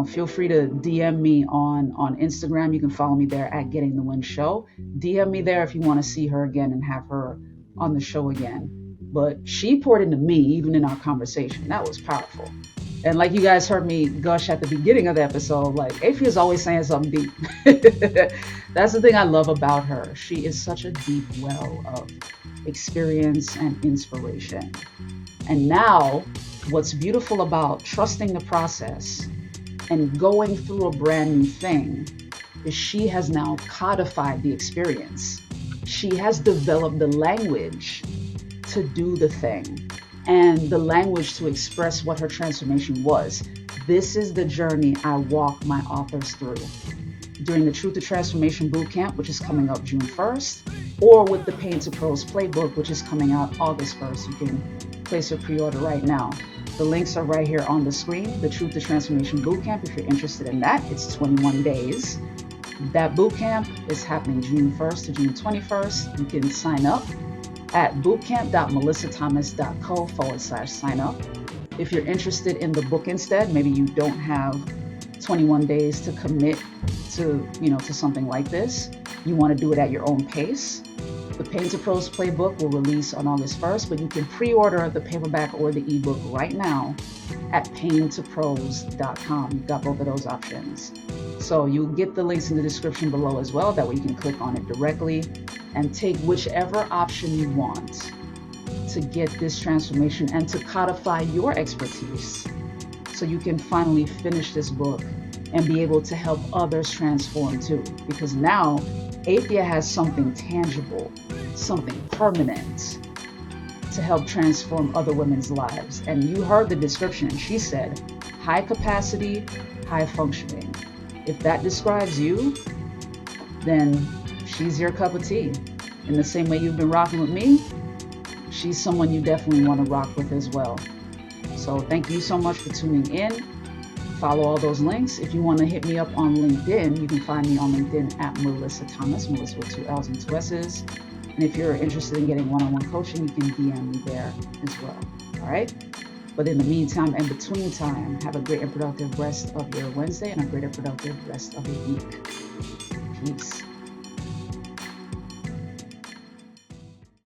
Feel free to DM me on Instagram. You can follow me there at Getting the Win Show. DM me there if you want to see her again and have her on the show again. But she poured into me even in our conversation. That was powerful. And like you guys heard me gush at the beginning of the episode, like Afia is always saying something deep. That's the thing I love about her. She is such a deep well of experience and inspiration. And now, what's beautiful about trusting the process and going through a brand new thing is she has now codified the experience. She has developed the language to do the thing and the language to express what her transformation was. This is the journey I walk my authors through during the Truth to Transformation Bootcamp, which is coming up June 1st, or with the Pain to Pros Playbook, which is coming out August 1st. You can place a pre-order right now. The links are right here on the screen. The Truth to Transformation Bootcamp, if you're interested in that, it's 21 days. That bootcamp is happening June 1st to June 21st. You can sign up at bootcamp.melissathomas.co/sign up. If you're interested in the book instead, maybe you don't have 21 days to commit to something like this. You want to do it at your own pace. The Pain to Pros Playbook will release on August 1st, but you can pre-order the paperback or the ebook right now at paintopros.com. You've got both of those options. So you'll get the links in the description below as well. That way you can click on it directly and take whichever option you want to get this transformation and to codify your expertise so you can finally finish this book and be able to help others transform too. Because now Apphia has something tangible, something permanent to help transform other women's lives. And you heard the description. She said, high capacity, high functioning. If that describes you, then she's your cup of tea. In the same way you've been rocking with me, she's someone you definitely want to rock with as well. So thank you so much for tuning in. Follow all those links. If you want to hit me up on LinkedIn, you can find me on LinkedIn at Mellissa Thomas, Melissa with 2 L's and 2 S's. And if you're interested in getting one-on-one coaching, you can DM me there as well. All right. But in the meantime and between time, have a great and productive rest of your Wednesday and a great and productive rest of your week. Peace.